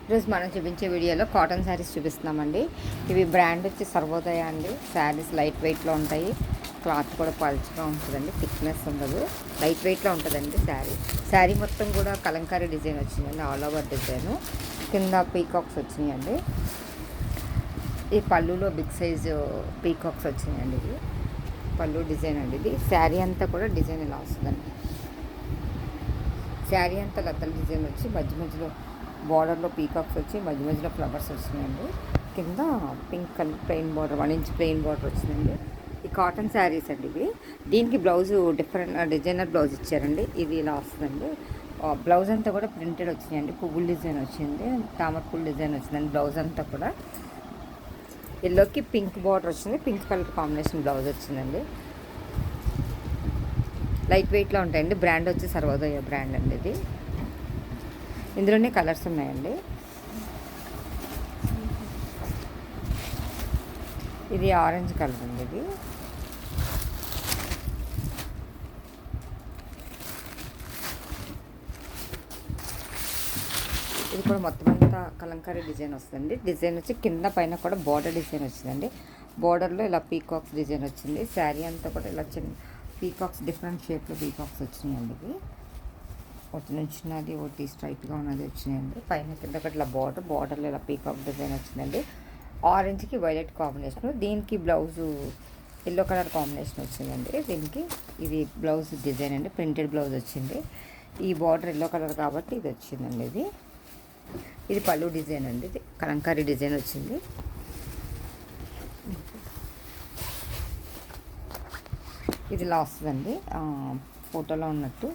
ఈరోజు మనం చూపించే వీడియోలో కాటన్ శారీస్ చూపిస్తున్నామండి. ఇవి బ్రాండ్ వచ్చి సర్వోదయ అండి. శారీస్ లైట్ వెయిట్లో ఉంటాయి. క్లాత్ కూడా పల్చగా ఉంటుందండి, థిక్నెస్ ఉండదు, లైట్ వెయిట్లో ఉంటుందండి. శారీ మొత్తం కూడా కలంకారీ డిజైన్ వచ్చిందండి, ఆల్ ఓవర్ డిజైను. కింద పీకాక్స్ వచ్చినాయండి. ఈ పళ్ళులో బిగ్ సైజు పీకాక్స్ వచ్చినాయండి. ఇది పళ్ళు డిజైన్ అండి. ఇది శారీ అంతా కూడా డిజైన్ ఇలా వస్తుందండి. శారీ అంతా లతల డిజైన్ వచ్చి మధ్య మధ్యలో బార్డర్లో పీకాక్స్ వచ్చి మధ్య మధ్యలో ఫ్లవర్స్ వచ్చినాయండి. కింద pink colour plain border, 1 inch plain border వచ్చిందండి. ఈ కాటన్ శారీస్ అండి ఇవి. దీనికి బ్లౌజు డిఫరెంట్ డిజైనర్ బ్లౌజ్ ఇచ్చారండి. ఇది ఇలా వస్తుందండి. బ్లౌజ్ అంతా కూడా ప్రింటెడ్ వచ్చినాయండి. పువ్వుల డిజైన్ వచ్చింది, తామర పువ్వుల డిజైన్ వచ్చిందండి. బ్లౌజ్ అంతా కూడా ఎల్లోకి పింక్ బార్డర్ వచ్చింది, పింక్ కలర్ కాంబినేషన్ బ్లౌజ్ వచ్చిందండి. లైట్ వెయిట్లో ఉంటాయండి. బ్రాండ్ వచ్చి సర్వోదయ బ్రాండ్ అండి ఇది. ఇందులోనే కలర్స్ ఉన్నాయండి. ఇది ఆరెంజ్ కలర్ అండి. ఇది కూడా మొత్తం అంతా కలంకారీ డిజైన్ వస్తుందండి. డిజైన్ వచ్చి కింద పైన కూడా బార్డర్ డిజైన్ వచ్చిందండి. బార్డర్లో ఇలా పీకాక్స్ డిజైన్ వచ్చింది. శారీ అంతా కూడా ఇలా చిన్న పీకాక్స్ డిఫరెంట్ షేప్లో పీకాక్స్ వచ్చినాయండి. ఇవి ఒకటి నుంచినది, ఒకటి స్ట్రైట్గా ఉన్నది వచ్చినాయండి. పైన కింద ఇట్లా బార్డర్లో ఇలా పీకాక్ డిజైన్ వచ్చిందండి. ఆరెంజ్కి వైలెట్ కాంబినేషన్. దీనికి బ్లౌజు ఎల్లో కలర్ కాంబినేషన్ వచ్చిందండి. దీనికి ఇది బ్లౌజ్ డిజైన్ అండి, ప్రింటెడ్ బ్లౌజ్ వచ్చింది. ఈ బార్డర్ ఎల్లో కలర్ కాబట్టి ఇది వచ్చిందండి. ఇది పళ్ళు డిజైన్ అండి. ఇది కలంకారీ డిజైన్ వచ్చింది. ఇది ఇలా వస్తుందండి ఫోటోలో ఉన్నట్టు.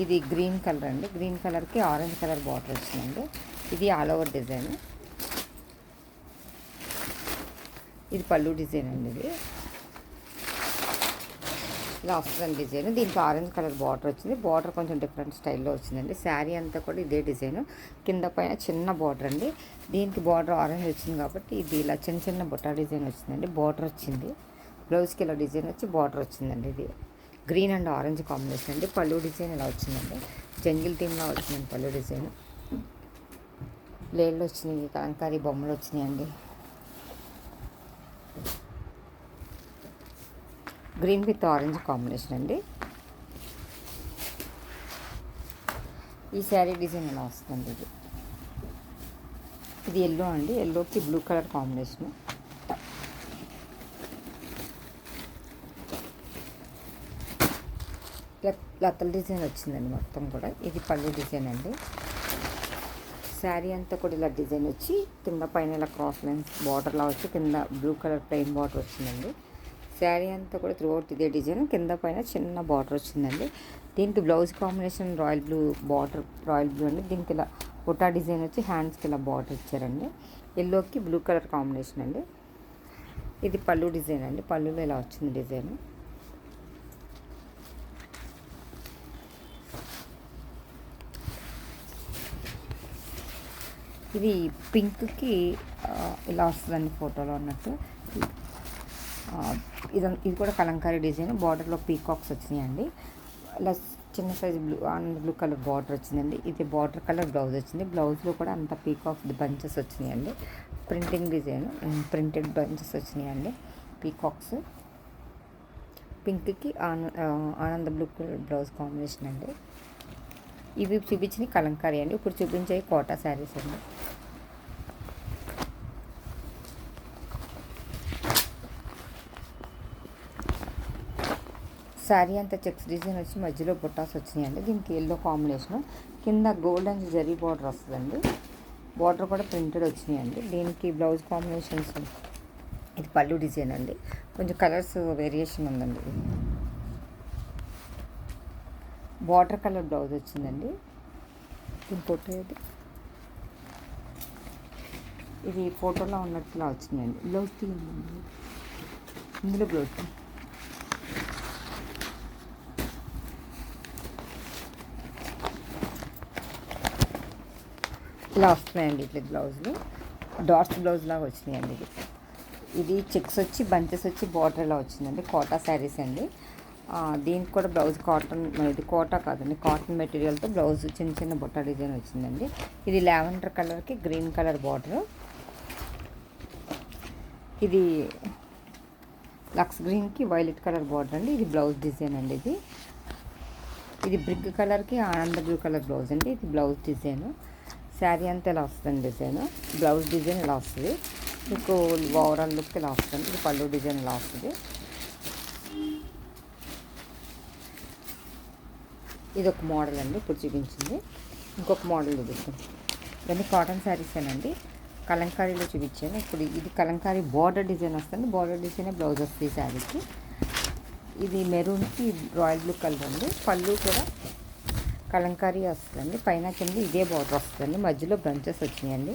ఇది గ్రీన్ కలర్ అండి. గ్రీన్ కలర్కి ఆరెంజ్ కలర్ బార్డర్ వచ్చిందండి. ఇది ఆల్ ఓవర్ డిజైన్. ఇది పళ్ళు డిజైన్ అండి. ఇది ఇలా వస్తుందండి డిజైన్. దీనికి ఆరెంజ్ కలర్ బార్డర్ వచ్చింది. బార్డర్ కొంచెం డిఫరెంట్ స్టైల్లో వచ్చిందండి. శారీ అంతా కూడా ఇదే డిజైన్. కింద పైన చిన్న బార్డర్ అండి. దీనికి బార్డర్ ఆరెంజ్ వచ్చింది కాబట్టి ఇది ఇలా చిన్న చిన్న బుట్ట డిజైన్ వచ్చిందండి. బార్డర్ వచ్చింది. బ్లౌజ్కి ఇలా డిజైన్ వచ్చి బార్డర్ వచ్చిందండి. ఇది గ్రీన్ అండ్ ఆరెంజ్ కాంబినేషన్ అండి. పళ్ళు డిజైన్ ఇలా వచ్చిందండి. జంగిల్ థీమ్లో వచ్చిందండి పళ్ళు డిజైన్. లేళ్ళు వచ్చినాయి, కలంకారీ బొమ్మలు వచ్చినాయండి. గ్రీన్ విత్ ఆరెంజ్ కాంబినేషన్ అండి. ఈ శారీ డిజైన్ ఇలా వస్తుంది. ఇది ఎల్లో అండి. ఎల్లోకి బ్లూ కలర్ కాంబినేషన్. లతల డిజైన్ వచ్చిందండి మొత్తం కూడా. ఇది పళ్ళు డిజైన్ అండి. శారీ అంతా కూడా ఇలా డిజైన్ వచ్చి కింద పైన ఇలా క్రాస్ లైన్స్ బార్డర్లా వచ్చి కింద బ్లూ కలర్ ప్లెయిన్ బార్డర్ వచ్చిందండి. శారీ అంతా కూడా త్రూఅవుట్ ఇదే డిజైన్. కింద పైన చిన్న బార్డర్ వచ్చిందండి. దీనికి blouse combination royal blue border, royal blue అండి. దీనికి ఇలా బుటా డిజైన్ వచ్చి హ్యాండ్స్కి ఇలా బార్డర్ ఇచ్చారండి. ఎల్లోకి బ్లూ కలర్ కాంబినేషన్ అండి. ఇది పళ్ళు డిజైన్ అండి. పళ్ళులో ఇలా వచ్చింది డిజైన్. ఇది పింక్కి ఇలా వస్తుందండి ఫోటోలో ఉన్నట్టు. ఇది కూడా కలంకారీ డిజైన్. బార్డర్లో పీకాక్స్ వచ్చినాయండి. ఇలా చిన్న సైజ్ బ్లూ కలర్ బార్డర్ వచ్చిందండి. ఇది బార్డర్ కలర్ బ్లౌజ్ వచ్చింది. బ్లౌజ్లో కూడా అంత పీకాక్స్ బంచెస్ వచ్చినాయండి. ప్రింటింగ్ డిజైన్, ప్రింటెడ్ బంచెస్ వచ్చినాయండి. పీకాక్స్ పింక్కి ఆనంద బ్లూ కలర్ బ్లౌజ్ కాంబినేషన్ అండి. ఇవి చూపించిన కలంకారీ అండి. ఇప్పుడు చూపించే కోటా శారీస్ అండి. శారీ అంతా చెక్స్ డిజైన్ వచ్చి మధ్యలో బుట్టాస్ వచ్చినాయండి. దీనికి ఎల్లో కాంబినేషన్. కింద గోల్డెన్ జరీ బార్డర్ వస్తుందండి. బార్డర్ కూడా ప్రింటెడ్ వచ్చినాయండి. దీనికి బ్లౌజ్ కాంబినేషన్స్. ఇది పళ్ళు డిజైన్ అండి. కొంచెం కలర్స్ వేరియేషన్ ఉందండి. బార్డర్ కలర్ బ్లౌజ్ వచ్చిందండి. దీని ఫోటో ఇది ఫోటోలో ఉన్నట్టులా వచ్చినాయండి. బ్లౌజ్ తీయండి. ఇందులో బ్లౌజ్ ఇలా వస్తున్నాయండి. ఇట్లా బ్లౌజ్లు డాట్స్ బ్లౌజ్ లాగా వచ్చినాయండి. ఇది చెక్స్ వచ్చి బంచెస్ వచ్చి బార్డర్ ఇలా వచ్చిందండి. కోటా శారీస్ అండి. దీనికి కూడా బ్లౌజ్ కాటన్, ఇది కోటా కాదండి, కాటన్ మెటీరియల్తో బ్లౌజ్ చిన్న చిన్న బుట్ట డిజైన్ వచ్చిందండి. ఇది లావెండర్ కలర్కి గ్రీన్ కలర్ బార్డర్. ఇది లక్స్ గ్రీన్కి వైలెట్ కలర్ బార్డర్ అండి. ఇది బ్లౌజ్ డిజైన్ అండి. ఇది బ్రిక్ కలర్కి ఆనంద బ్లూ కలర్ బ్లౌజ్ అండి. ఇది బ్లౌజ్ డిజైన్. శారీ అంతా ఇలా వస్తుంది డిజైన్. బ్లౌజ్ డిజైన్ ఇలా వస్తుంది. మీకు ఓవరాల్ లుక్ ఇలా వస్తుంది. ఇది పళ్ళు డిజైన్ ఇలా వస్తుంది. ఇది ఒక మోడల్ అండి ఇప్పుడు చూపించింది. ఇంకొక మోడల్ చూపిస్తుంది. ఇవన్నీ కాటన్ శారీసేనండి. కలంకారీలో చూపించాను. ఇప్పుడు ఇది కలంకారీ బార్డర్ డిజైన్ వస్తుంది. బార్డర్ డిజైనే బ్లౌజ్ వస్తుంది ఈ శారీకి. ఇది మెరూన్కి రాయల్ బ్లూ కలర్ అండి. పళ్ళు కూడా కలంకారీ వస్తుందండి. పైన కింద ఇదే బార్డర్ వస్తుందండి. మధ్యలో బ్రంచెస్ వచ్చినాయండి.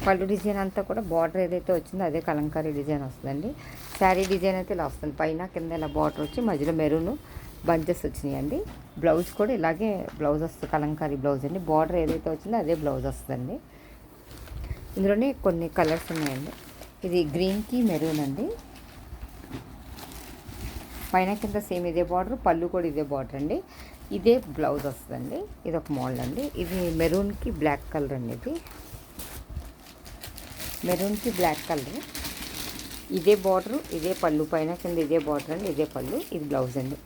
పళ్ళు డిజైన్ అంతా కూడా బార్డర్ ఏదైతే వచ్చిందో అదే కలంకారీ డిజైన్ వస్తుందండి. శారీ డిజైన్ అయితే ఇలా వస్తుంది. పైన కింద ఇలా బార్డర్ వచ్చి మధ్యలో మెరూన్ బంచెస్ వచ్చినాయండి. బ్లౌజ్ కూడా ఇలాగే బ్లౌజ్ వస్తుంది. కలంకారీ బ్లౌజ్ అండి. బార్డర్ ఏదైతే వచ్చిందో అదే బ్లౌజ్ వస్తుందండి. ఇందులోనే కొన్ని కలర్స్ ఉన్నాయండి. ఇది గ్రీన్కి మెరూన్ అండి. పైన కింద సేమ్ ఇదే బార్డర్, పళ్ళు కూడా ఇదే బార్డర్ అండి. ఇదే బ్లౌజ్ వస్తుందండి. ఇది ఒక మోడల్ అండి. ఇది మెరూన్కి బ్లాక్ కలర్ అండి. ఇది మెరూన్కి బ్లాక్ కలర్. ఇదే బార్డరు, ఇదే పళ్ళు, పైన కింద ఇదే బార్డర్ అండి. ఇదే పళ్ళు, ఇది బ్లౌజ్ అండి.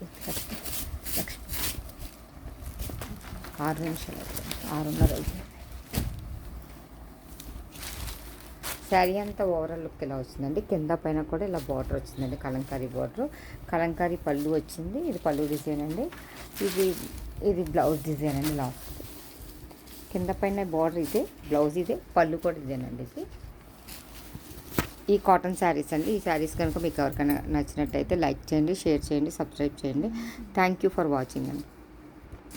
6 నిమిషాలు 6:30 అవుతుంది. శారీ అంతా ఓవరాల్ లుక్ ఇలా వచ్చిందండి. కింద పైన కూడా ఇలా బార్డర్ వచ్చిందండి. కలంకారీ బార్డర్, కలంకారీ పళ్ళు వచ్చింది. ఇది పళ్ళు డిజైన్ అండి. ఇది బ్లౌజ్ డిజైన్ అండి. ఇలా వస్తుంది. కింద పైన బార్డర్ ఇదే, బ్లౌజ్ ఇదే, పళ్ళు కూడా డిజైన్ అండి. ఈ కాటన్ శారీస్ అండి. ఈ శారీస్ కనుక మీకు ఎవరికైనా నచ్చినట్టయితే లైక్ చేయండి, షేర్ చేయండి, సబ్స్క్రైబ్ చేయండి. థ్యాంక్ యూ ఫర్ వాచింగ్ అండి.